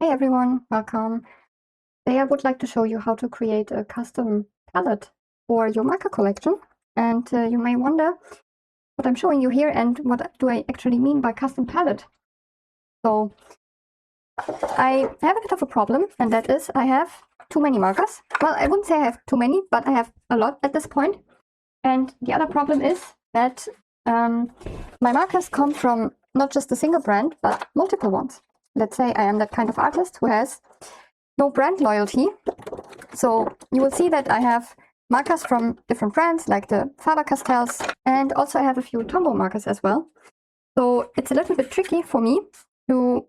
Hey everyone, welcome. Today I would like to show you how to create a custom palette for your marker collection. And you may wonder what I'm showing you here and what do I actually mean by custom palette. So I have a bit of a problem, and that is I have too many markers. Well, I wouldn't say I have too many, but I have a lot at this point. And the other problem is that my markers come from not just a single brand, but multiple ones. Let's say I am that kind of artist who has no brand loyalty. So you will see that I have markers from different brands like the Faber-Castells, and also I have a few Tombow markers as well. So it's a little bit tricky for me to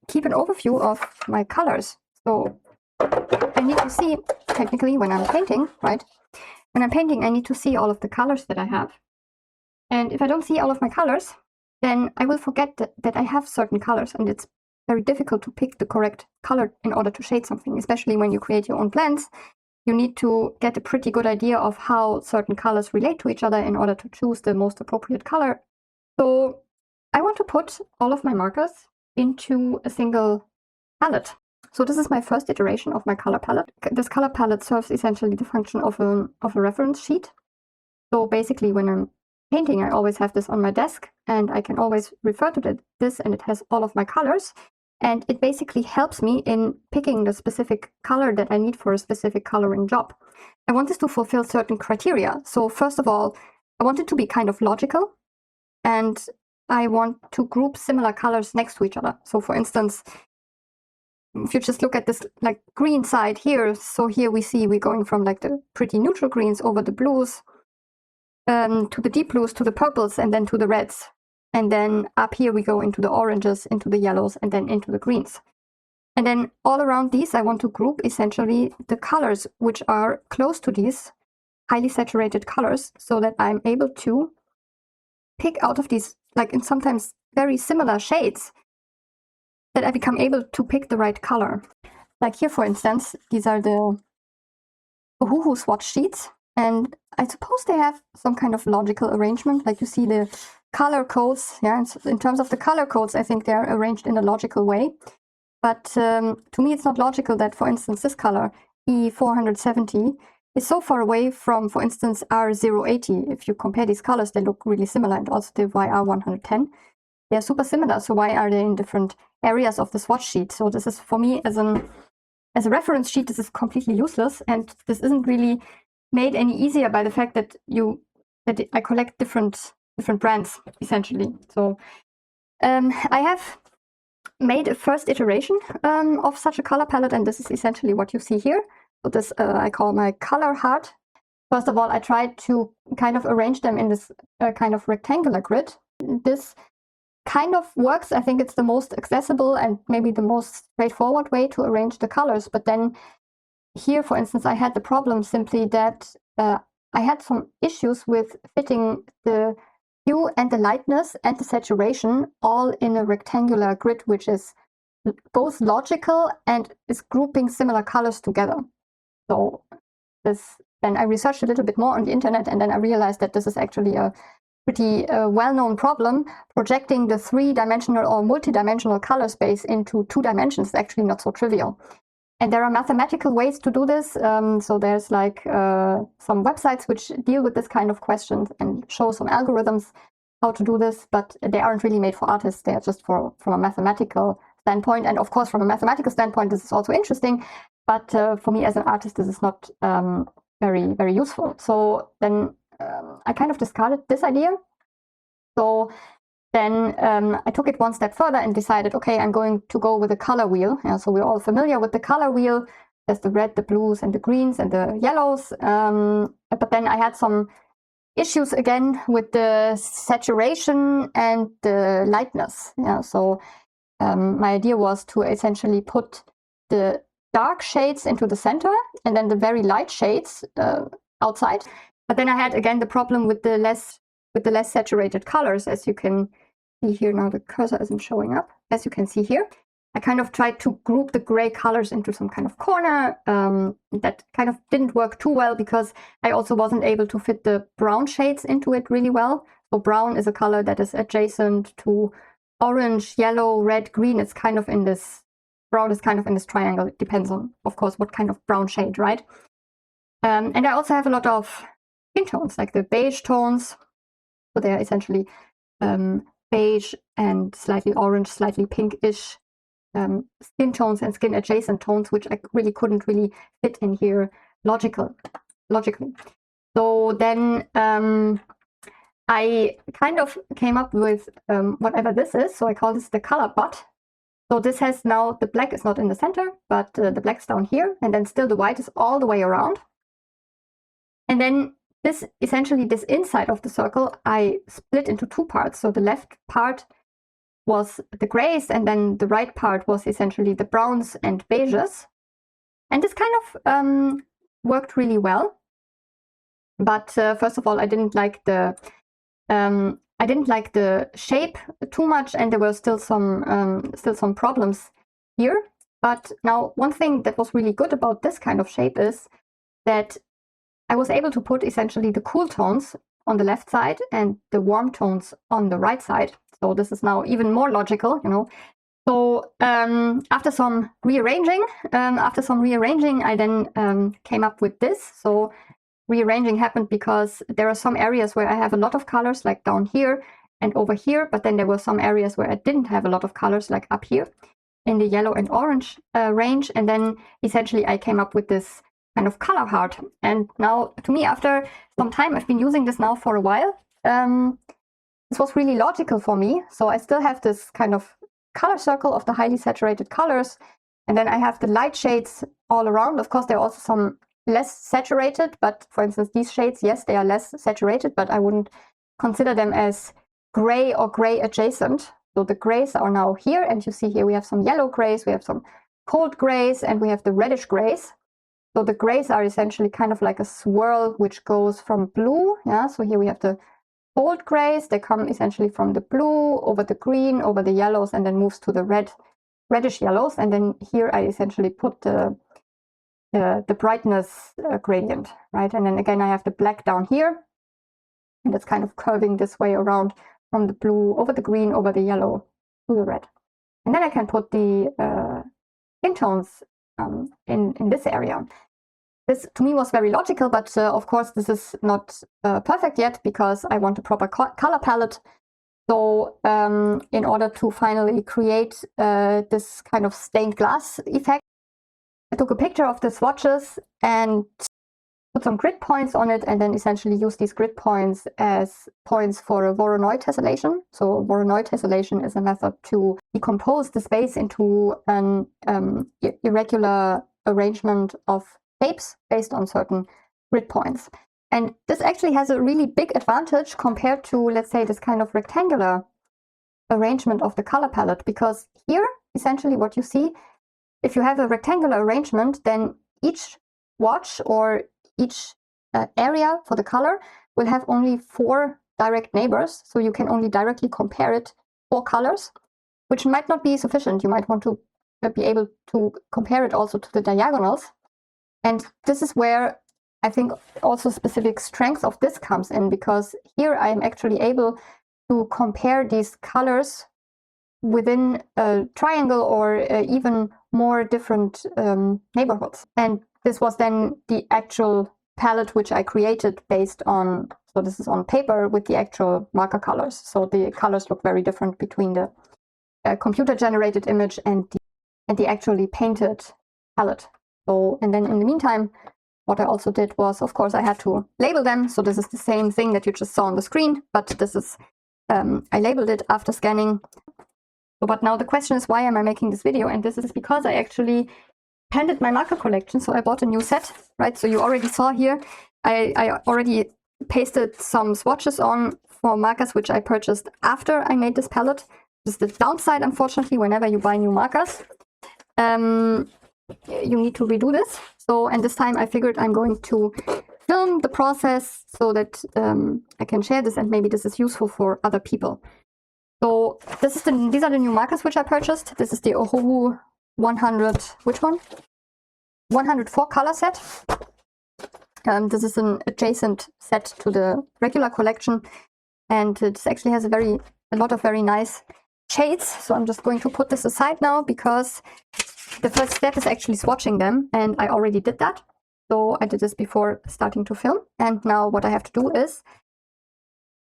keep an overview of my colors. So I need to see, technically, when I'm painting, right? When I'm painting, I need to see all of the colors that I have. And if I don't see all of my colors, then I will forget that I have certain colors, and it's very difficult to pick the correct color in order to shade something, especially when you create your own blends. You need to get a pretty good idea of how certain colors relate to each other in order to choose the most appropriate color. So I want to put all of my markers into a single palette. So this is my first iteration of my color palette. This color palette serves essentially the function of a reference sheet. So basically when I'm painting, I always have this on my desk, and I can always refer to this, and it has all of my colors. And it basically helps me in picking the specific color that I need for a specific coloring job. I want this to fulfill certain criteria. So first of all, I want it to be kind of logical, and I want to group similar colors next to each other. So for instance, if you just look at this like green side here, so here we see we're going from like the pretty neutral greens over the blues, to the deep blues, to the purples, and then to the reds. And then up here we go into the oranges, into the yellows, and then into the greens. And then all around these, I want to group essentially the colors which are close to these highly saturated colors, so that I'm able to pick out of these, like in sometimes very similar shades, that I become able to pick the right color. Like here, for instance, these are the Ohuhu swatch sheets. And I suppose they have some kind of logical arrangement. Like you see the color codes. Yeah, in terms of the color codes, I think they're arranged in a logical way. But to me, it's not logical that, for instance, this color, E470, is so far away from, for instance, R080. If you compare these colors, they look really similar. And also the YR110, they're super similar. So why are they in different areas of the swatch sheet? So this is, for me, as a reference sheet, this is completely useless. And this isn't really made any easier by the fact that I collect different brands, essentially. So I have made a first iteration of such a color palette, and this is essentially what you see here. So this I call my color heart. First of all, I tried to kind of arrange them in this kind of rectangular grid. This kind of works. I think it's the most accessible and maybe the most straightforward way to arrange the colors. But then here, for instance, I had the problem simply that I had some issues with fitting the hue and the lightness and the saturation all in a rectangular grid, which is both logical and is grouping similar colors together. So then I researched a little bit more on the internet, and then I realized that this is actually a pretty well-known problem. Projecting the three-dimensional or multi-dimensional color space into 2 dimensions is actually not so trivial. And there are mathematical ways to do this. So there's like some websites which deal with this kind of questions and show some algorithms how to do this, but they aren't really made for artists. They are just from a mathematical standpoint. And of course, from a mathematical standpoint, this is also interesting. But for me as an artist, this is not very, very useful. So then I kind of discarded this idea. So then I took it one step further and decided, okay, I'm going to go with a color wheel. Yeah, so we're all familiar with the color wheel. There's the red, the blues, and the greens, and the yellows. But then I had some issues again with the saturation and the lightness. Yeah, so my idea was to essentially put the dark shades into the center and then the very light shades outside. But then I had again the problem with the less saturated colors. As you can see here, now the cursor isn't showing up. As you can see here, I kind of tried to group the gray colors into some kind of corner. That kind of didn't work too well because I also wasn't able to fit the brown shades into it really well. So brown is a color that is adjacent to orange, yellow, red, green. It's kind of in this brown is kind of in this triangle. It depends on, of course, what kind of brown shade, right? And I also have a lot of skin tones, like the beige tones. So they're essentially beige and slightly orange, slightly pinkish skin tones and skin adjacent tones, which I really couldn't really fit in here logically. So then I kind of came up with whatever this is. So I call this the color butt. So this has now, the black is not in the center, but the black's down here, and then still the white is all the way around. And then this, essentially this inside of the circle, I split into two parts. So the left part was the grays, and then the right part was essentially the browns and beiges. And this kind of worked really well. But first of all, I didn't like the shape too much, and there were still some problems here. But now one thing that was really good about this kind of shape is that I was able to put essentially the cool tones on the left side and the warm tones on the right side. So this is now even more logical, you know. So after some rearranging, I then came up with this. So rearranging happened because there are some areas where I have a lot of colors, like down here and over here, but then there were some areas where I didn't have a lot of colors, like up here in the yellow and orange range. And then essentially I came up with this kind of color heart. And now, to me, after some time, I've been using this now for a while. This was really logical for me. So I still have this kind of color circle of the highly saturated colors. And then I have the light shades all around. Of course, there are also some less saturated, but for instance, these shades, yes, they are less saturated, but I wouldn't consider them as gray or gray adjacent. So the grays are now here, and you see here we have some yellow grays, we have some cold grays, and we have the reddish grays. So the grays are essentially kind of like a swirl which goes from blue. Yeah, so here we have the cold grays. They come essentially from the blue over the green, over the yellows, and then moves to the reddish yellows. And then here I essentially put the brightness gradient, right? And then again I have the black down here, and it's kind of curving this way around from the blue over the green, over the yellow to the red. And then I can put the skin tones in this area. This to me was very logical, but of course this is not perfect yet because I want a proper color palette. So in order to finally create this kind of stained glass effect, I took a picture of the swatches and put some grid points on it, and then essentially use these grid points as points for a Voronoi tessellation. So Voronoi tessellation is a method to decompose the space into an irregular arrangement of shapes based on certain grid points. And this actually has a really big advantage compared to, let's say, this kind of rectangular arrangement of the color palette, because here, essentially what you see, if you have a rectangular arrangement, then each swatch or each area for the color will have only 4 direct neighbors. So you can only directly compare it 4 colors, which might not be sufficient. You might want to be able to compare it also to the diagonals. And this is where I think also specific strength of this comes in, because here I am actually able to compare these colors within a triangle or even more different neighborhoods. And this was then the actual palette which I created based on, so this is on paper with the actual marker colors. So the colors look very different between the computer generated image and the actually painted palette. So, and then in the meantime, what I also did was, of course, I had to label them. So this is the same thing that you just saw on the screen, but this is, I labeled it after scanning. But now the question is, why am I making this video? And this is because I actually expanded my marker collection. So I bought a new set, right? So you already saw here, I already pasted some swatches on for markers which I purchased after I made this palette. This is the downside, unfortunately, whenever you buy new markers. You need to redo this. So, and this time I figured I'm going to film the process so that I can share this, and maybe this is useful for other people. So this is these are the new markers which I purchased. This is the Ohuhu 100, which one? 104 color set. This is an adjacent set to the regular collection, and this actually has a lot of very nice shades. So I'm just going to put this aside now, because the first step is actually swatching them, and I already did that. So I did this before starting to film. And now what I have to do is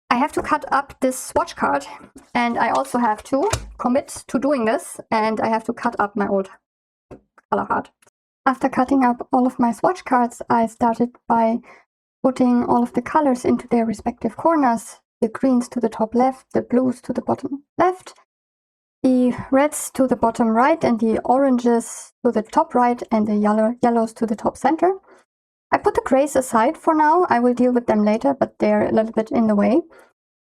I have to cut up this swatch card, and I also have to commit to doing this, and I have to cut up my old color card. After cutting up all of my swatch cards, I started by putting all of the colors into their respective corners, the greens to the top left, the blues to the bottom left, the reds to the bottom right, and the oranges to the top right, and the yellows to the top center. I put the grays aside for now. I will deal with them later, but they're a little bit in the way.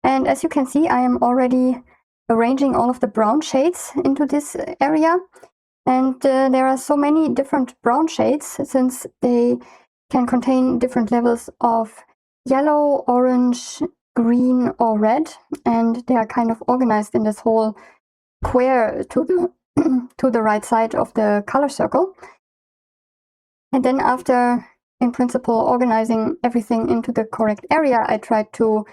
And as you can see, I am already arranging all of the brown shades into this area. And there are so many different brown shades, since they can contain different levels of yellow, orange, green, or red. And they are kind of organized in this whole square to the right side of the color circle. And then after, in principle, organizing everything into the correct area, I tried to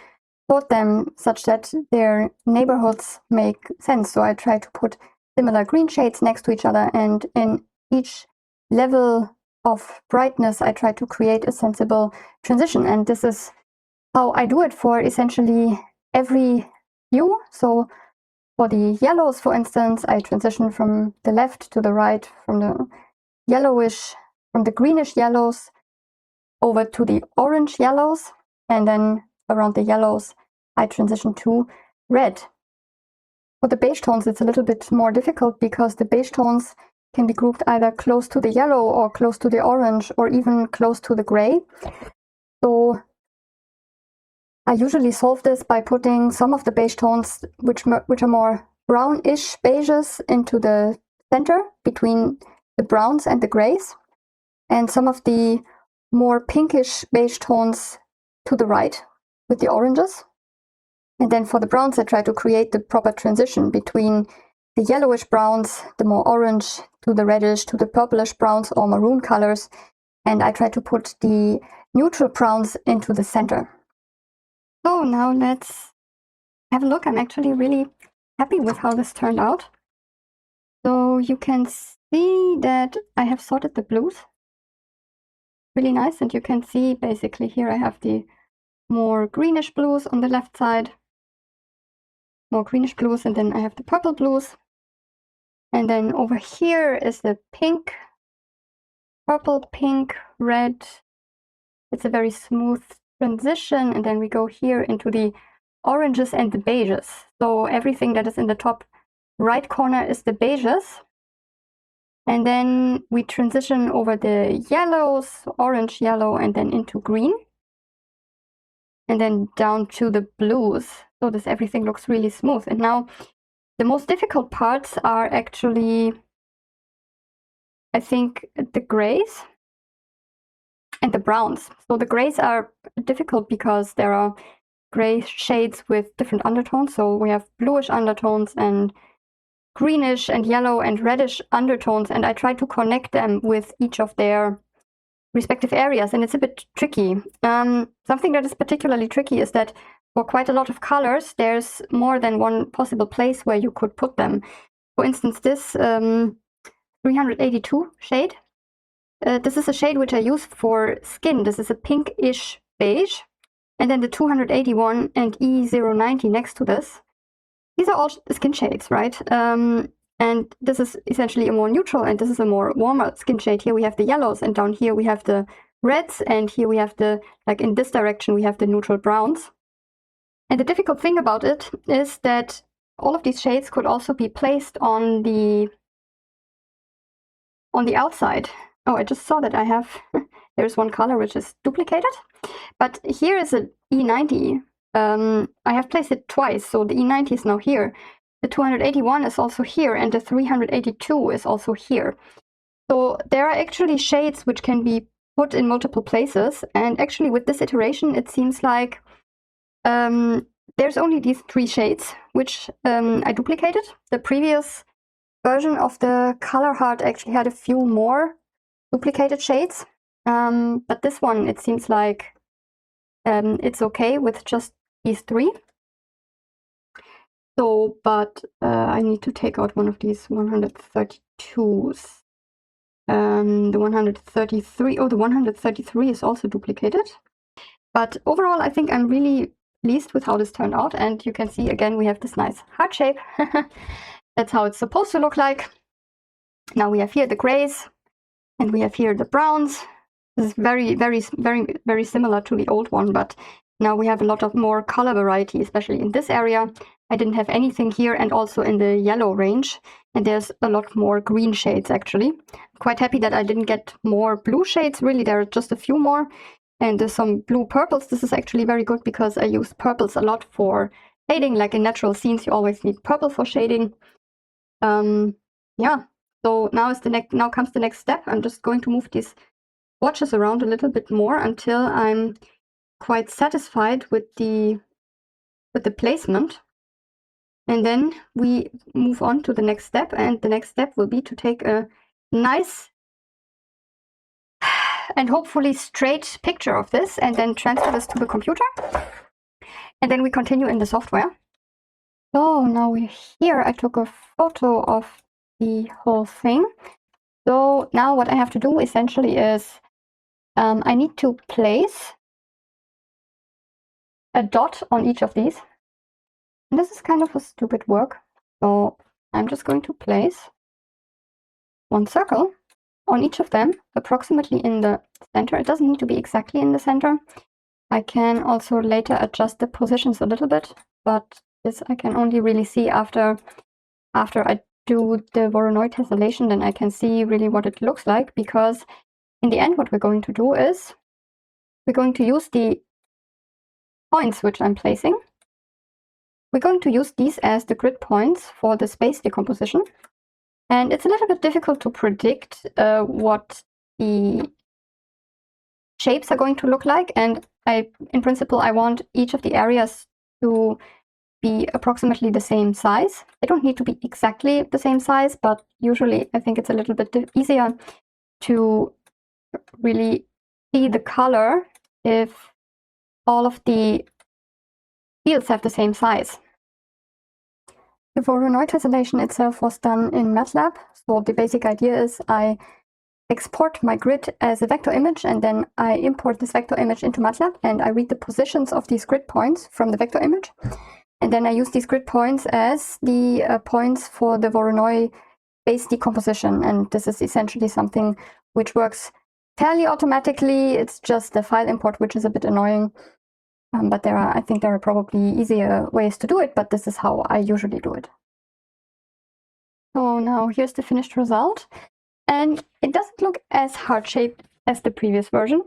sort them such that their neighborhoods make sense. So I try to put similar green shades next to each other, and in each level of brightness I try to create a sensible transition. And this is how I do it for essentially every hue. So for the yellows, for instance, I transition from the left to the right, from the greenish yellows over to the orange yellows, and then around the yellows I transition to red. For the beige tones, it's a little bit more difficult, because the beige tones can be grouped either close to the yellow or close to the orange or even close to the gray. So I usually solve this by putting some of the beige tones, which are more brownish beiges, into the center between the browns and the grays, and some of the more pinkish beige tones to the right with the oranges. And then for the browns, I try to create the proper transition between the yellowish browns, the more orange, to the reddish, to the purplish browns or maroon colors. And I try to put the neutral browns into the center. So now let's have a look. I'm actually really happy with how this turned out. So you can see that I have sorted the blues really nice. And you can see basically here I have the more greenish blues on the left side. More greenish blues, and then I have the purple blues. And then over here is the pink, purple, pink, red. It's a very smooth transition. And then we go here into the oranges and the beiges. So everything that is in the top right corner is the beiges. And then we transition over the yellows, orange, yellow, and then into green. And then down to the blues. So this everything looks really smooth. And now the most difficult parts are actually, I think, the grays and the browns. So the grays are difficult because there are gray shades with different undertones. So we have bluish undertones and greenish and yellow and reddish undertones. And I try to connect them with each of their respective areas, and it's a bit tricky. Something that is particularly tricky is that for quite a lot of colors, there's more than one possible place where you could put them. For instance, this 382 shade, this is a shade which I use for skin. This is a pinkish beige. And then the 281 and E090 next to this. These are all skin shades, right? And this is essentially a more neutral, and this is a more warmer skin shade. Here we have the yellows, and down here we have the reds, and here we have the, like in this direction, we have the neutral browns. And the difficult thing about it is that all of these shades could also be placed on the outside. Oh, I just saw that I have, there's one color which is duplicated. But here is an E90. I have placed it twice, so the E90 is now here. The 281 is also here, and the 382 is also here. So there are actually shades which can be put in multiple places. And actually with this iteration, it seems like there's only these 3 shades, which I duplicated. The previous version of the color heart actually had a few more duplicated shades. But this one, it seems like it's okay with just these 3. So, but I need to take out one of these 132s. The 133, oh, the 133 is also duplicated. But overall, I think I'm really pleased with how this turned out. And you can see, again, we have this nice heart shape. That's how it's supposed to look like. Now we have here the grays, and we have here the browns. This is very, very, very, very similar to the old one, but now we have a lot of more color variety, especially in this area. I didn't have anything here, and also in the yellow range, and there's a lot more green shades actually. I'm quite happy that I didn't get more blue shades, really. There are just a few more, and there's some blue purples. This is actually very good because I use purples a lot for shading. Like in natural scenes, you always need purple for shading. Yeah, so now comes the next step. I'm just going to move these swatches around a little bit more until I'm quite satisfied with the placement. And then we move on to the next step, and the next step will be to take a nice and hopefully straight picture of this and then transfer this to the computer. And then we continue in the software. So now we're here. I took a photo of the whole thing. So now what I have to do essentially is I need to place a dot on each of these. And this is kind of a stupid work. So I'm just going to place one circle on each of them, approximately in the center. It doesn't need to be exactly in the center. I can also later adjust the positions a little bit, but this I can only really see after I do the Voronoi tessellation. Then I can see really what it looks like, because in the end what we're going to do is we're going to use the points which I'm placing. We're going to use these as the grid points for the space decomposition. And it's a little bit difficult to predict what the shapes are going to look like. And in principle, I want each of the areas to be approximately the same size. They don't need to be exactly the same size, but usually I think it's a little bit easier to really see the color if all of the fields have the same size. The Voronoi tessellation itself was done in Matlab. So the basic idea is I export my grid as a vector image, and then I import this vector image into Matlab, and I read the positions of these grid points from the vector image. And then I use these grid points as the points for the Voronoi space decomposition. And this is essentially something which works fairly automatically. It's just the file import which is a bit annoying. But I think there are probably easier ways to do it, but this is how I usually do it. So now here's the finished result. And it doesn't look as heart-shaped as the previous version.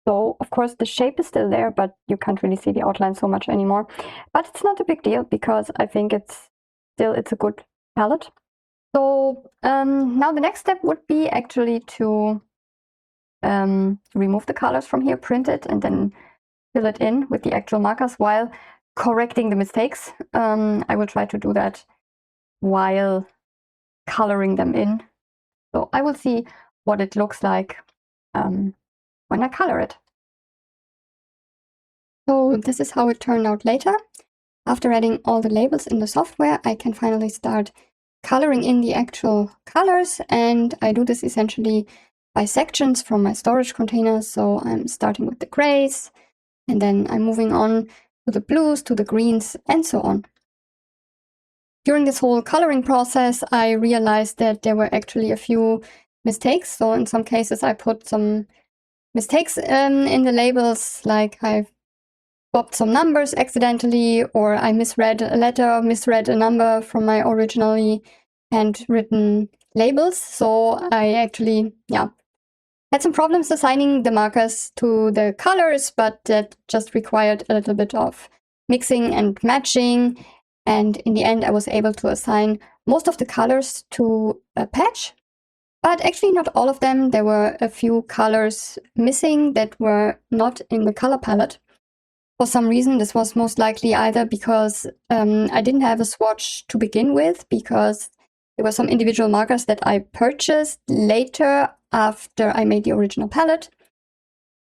So of course the shape is still there, but you can't really see the outline so much anymore. But it's not a big deal, because I think it's a good palette. So now the next step would be actually to remove the colors from here, print it, and then fill it in with the actual markers while correcting the mistakes. I will try to do that while coloring them in. So I will see what it looks like when I color it. So this is how it turned out later. After adding all the labels in the software, I can finally start coloring in the actual colors, and I do this essentially by sections from my storage containers. So I'm starting with the grays, and then I'm moving on to the blues, to the greens, and so on. During this whole coloring process, I realized that there were actually a few mistakes. So in some cases, I put some mistakes in the labels, like I've swapped some numbers accidentally, or I misread a letter, misread a number from my originally handwritten labels. So I actually, had some problems assigning the markers to the colors, but that just required a little bit of mixing and matching. And in the end, I was able to assign most of the colors to a patch, but actually not all of them. There were a few colors missing that were not in the color palette. For some reason, this was most likely either because I didn't have a swatch to begin with, because there were some individual markers that I purchased later after I made the original palette,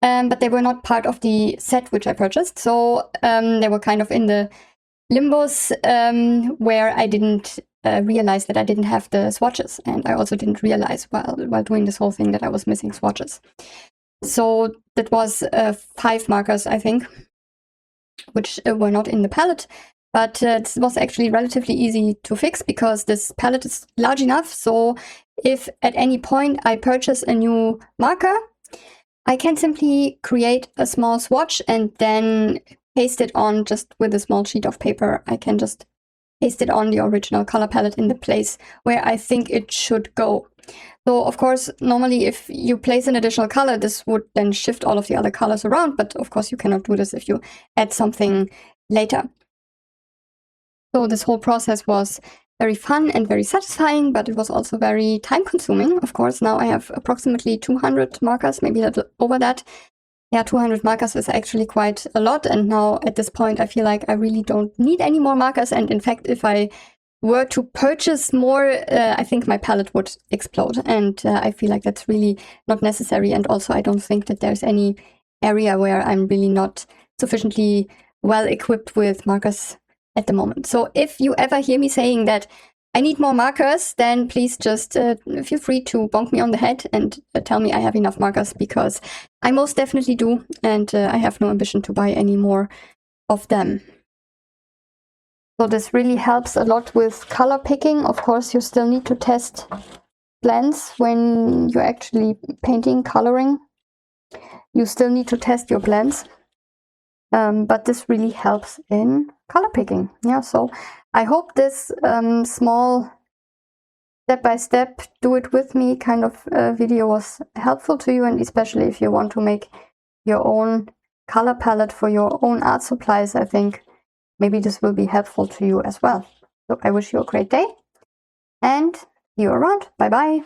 but they were not part of the set which I purchased. So they were kind of in the limbos where I didn't realize that I didn't have the swatches, and I also didn't realize while doing this whole thing that I was missing swatches. So that was 5 markers, I think, which were not in the palette. But it was actually relatively easy to fix because this palette is large enough. So if at any point I purchase a new marker, I can simply create a small swatch and then paste it on just with a small sheet of paper. I can just paste it on the original color palette in the place where I think it should go. So of course, normally if you place an additional color, this would then shift all of the other colors around. But of course, you cannot do this if you add something later. So this whole process was very fun and very satisfying, but it was also very time consuming. Of course, now I have approximately 200 markers, maybe a little over that. Yeah, 200 markers is actually quite a lot. And now at this point, I feel like I really don't need any more markers. And in fact, if I were to purchase more, I think my palette would explode. And I feel like that's really not necessary. And also, I don't think that there's any area where I'm really not sufficiently well equipped with markers at the moment. So if you ever hear me saying that I need more markers, then please just feel free to bonk me on the head and tell me I have enough markers, because I most definitely do, and I have no ambition to buy any more of them. So this really helps a lot with color picking. Of course, you still need to test blends when you're actually painting, coloring. You still need to test your blends. But this really helps in color picking. Yeah, so I hope this small step-by-step do it with me kind of video was helpful to you, and especially if you want to make your own color palette for your own art supplies, I think maybe this will be helpful to you as well. So I wish you a great day and see you around. Bye bye.